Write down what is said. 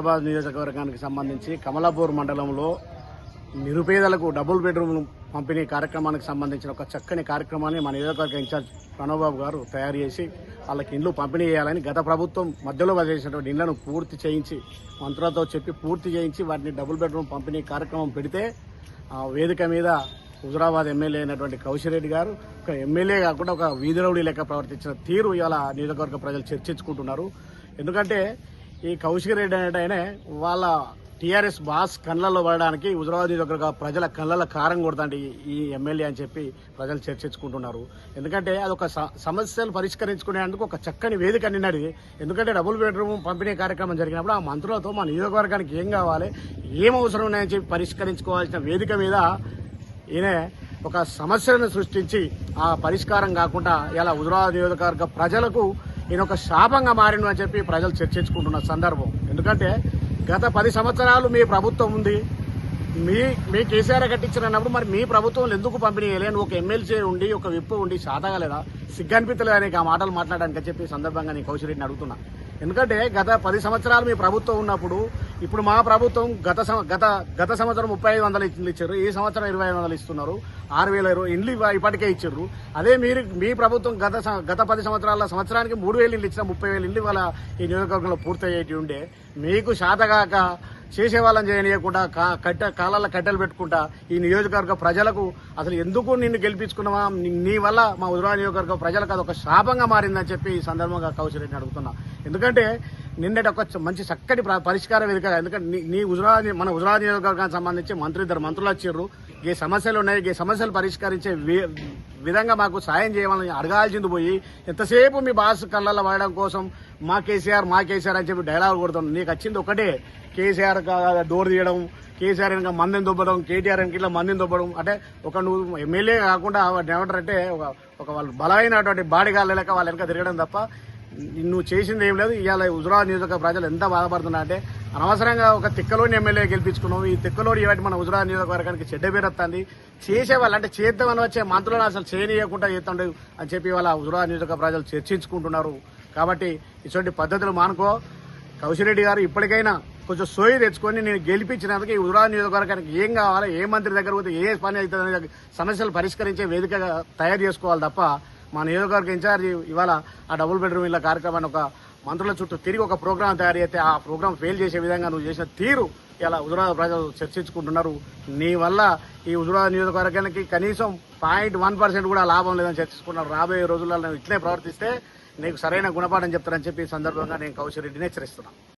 హుజరాబాద్ నియోజకవర్గానికి సంబంధించి కమలాపూర్ మండలంలో నిరుపేదలకు డబుల్ బెడ్రూమ్ పంపిణీ కార్యక్రమానికి సంబంధించిన ఒక చక్కని కార్యక్రమాన్ని మన నియోజకవర్గ ఇన్ఛార్జ్ ప్రణవ్బాబు గారు తయారు చేసి వాళ్ళకి ఇండ్లు పంపిణీ చేయాలని గత ప్రభుత్వం మధ్యలో వదిలేసినటువంటి ఇండ్లను పూర్తి చేయించి మంత్రులతో చెప్పి పూర్తి చేయించి వాటిని డబుల్ బెడ్రూమ్ పంపిణీ కార్యక్రమం పెడితే ఆ వేదిక మీద హుజరాబాద్ ఎమ్మెల్యే అయినటువంటి కౌశిరెడ్డి గారు ఒక ఎమ్మెల్యే కాకుండా ఒక వీధి రౌడీ లెక్క ప్రవర్తించిన తీరు ఇవాళ నియోజకవర్గ ప్రజలు చర్చించుకుంటున్నారు. ఎందుకంటే ఈ కౌశిరెడ్డి అనేటైనా వాళ్ళ టీఆర్ఎస్ బాస్ కళ్ళల్లో పడడానికి హుజరాబాద్ నియోజకవర్గ ప్రజల కళ్ళల్లో కారం కొడతాండి ఈ ఎమ్మెల్యే అని చెప్పి ప్రజలు చర్చించుకుంటున్నారు. ఎందుకంటే అదొక సమస్యలు పరిష్కరించుకునేందుకు ఒక చక్కని వేదిక నిన్నది. ఎందుకంటే డబుల్ బెడ్రూమ్ పంపిణీ కార్యక్రమం జరిగినప్పుడు ఆ మంత్రులతో మా నియోజకవర్గానికి ఏం కావాలి, ఏం అవసరం ఉన్నాయని చెప్పి పరిష్కరించుకోవాల్సిన వేదిక మీద ఈయన ఒక సమస్యలను సృష్టించి ఆ పరిష్కారం కాకుండా ఇలా హుజరాబాద్ నియోజకవర్గ ప్రజలకు ఈయన ఒక శాపంగా మారిండు అని చెప్పి ప్రజలు చర్చించుకుంటున్న సందర్భం. ఎందుకంటే గత 10 సంవత్సరాలు మీ ప్రభుత్వం ఉంది, మీ కేసీఆర్ కట్టించినప్పుడు మరి మీ ప్రభుత్వం ఎందుకు పంపిణీ చేయలేదు? ఒక ఎమ్మెల్సీ ఉండి ఒక విప్పు ఉండి శాతగలేదా, సిగ్గనిపిత్తలేదు అని ఆ మాటలు మాట్లాడడానికి చెప్పి సందర్భంగా నేను కౌశిరెడ్డిని అడుగుతున్నా. ఎందుకంటే గత 10 సంవత్సరాలు మీ ప్రభుత్వం ఉన్నప్పుడు ఇప్పుడు మా ప్రభుత్వం గత సంవత్సరం 3500 ఇండ్లు ఇచ్చారు, ఈ సంవత్సరం 2500 ఇస్తున్నారు, 6000 ఇండ్లు ఇప్పటికే ఇచ్చారు. అదే మీ ప్రభుత్వం గత 10 సంవత్సరానికి 3000 ఇండ్లు ఇచ్చిన 30,000 ఇండ్లు ఇవాళ ఈ నియోజకవర్గంలో పూర్తయ్యేటి ఉండే మీకు శాతగాక చేసేవాళ్ళని చేయనీయకుండా కాలాల కట్టెలు పెట్టుకుంటా ఈ నియోజకవర్గ ప్రజలకు అసలు ఎందుకు నిన్ను గెలిపించుకున్నావా, నీ వల్ల మా హుజరాబాద్ నియోజకవర్గ ప్రజలకు అదొక శాపంగా మారిందని చెప్పి ఈ సందర్భంగా కౌశిరెడ్డిని అడుగుతున్నా. ఎందుకంటే నిన్నటి ఒక మంచి చక్కటి పరిష్కార వేదిక. ఎందుకంటే మన హుజరాబాద్ నియోజకవర్గానికి సంబంధించి ఇద్దరు మంత్రులు వచ్చారు. ఈ సమస్యలు ఉన్నాయి, ఈ సమస్యలు పరిష్కరించే విధంగా మాకు సాయం చేయమని అడగాల్సింది పోయి ఎంతసేపు మీ బాస్ కళ్ళల్లో వాడడం కోసం మా కేసీఆర్ అని చెప్పి డైలాగ్ కొడతాం. నీకు వచ్చింది ఒకటే, కేసీఆర్ డోర్ తీయడం, కేసీఆర్ ఇంకా మందిని దొబ్బడం, కేటీఆర్ ఇట్లా మందిని దొబ్బడం. అంటే ఒక నువ్వు ఎమ్మెల్యే కాకుండా ఏమంటారంటే ఒక వాళ్ళు బలమైనటువంటి బాడీగాళ్ళ లెక్క వాళ్ళ వెనక తిరగడం తప్ప నువ్వు చేసింది ఏం లేదు. ఇవాళ హుజరాబాద్ నియోజక ప్రజలు ఎంత బాధపడుతున్నా అంటే అనవసరంగా ఒక తిక్కలోని ఎమ్మెల్యే గెలిపించుకున్నావు, ఈ తిక్కలోని ఇవాటి మన హుజరాబాద్ నియోజకవర్గానికి చెడ్డ పేరు వస్తుంది. చేసేవాళ్ళు అంటే చేద్దామని వచ్చే మంత్రులను అసలు చేయనీయకుండా చేస్తుండే అని చెప్పి వాళ్ళ హుజరాబాద్ నియోజక ప్రజలు చర్చించుకుంటున్నారు. కాబట్టి ఇటువంటి పద్ధతులు మానుకో. కౌశిరెడ్డి గారు ఇప్పటికైనా కొంచెం సోయి తెచ్చుకొని నేను గెలిపించినందుకు ఈ హుజరాబాద్ నియోజకవర్గానికి ఏం కావాలి, ఏ మంత్రి దగ్గర పోతే ఏ పని అవుతుందని సమస్యలు పరిష్కరించే వేదికగా తయారు చేసుకోవాలి తప్ప మా నియోజకవర్గ ఇన్ఛార్జి ఇవాళ ఆ డబుల్ బెడ్రూమ్ ఇళ్ళ కార్యక్రమాన్ని ఒక మంత్రుల చుట్టూ తిరిగి ఒక ప్రోగ్రాం తయారు చేస్తే ఆ ప్రోగ్రాం ఫెయిల్ చేసే విధంగా నువ్వు చేసిన తీరు ఇలా హుజరాబాద్ ప్రజలు చర్చించుకుంటున్నారు. నీ వల్ల ఈ హుజరాబాద్ నియోజకవర్గానికి కనీసం 0.1% కూడా లాభం లేదని చర్చించుకున్నారు. రాబోయే రోజుల్లో ఇట్లే ప్రవర్తిస్తే నీకు సరైన గుణపాఠం చెప్తారని చెప్పి ఈ సందర్భంగా నేను కౌశిరెడ్డిని హెచ్చరిస్తున్నాను.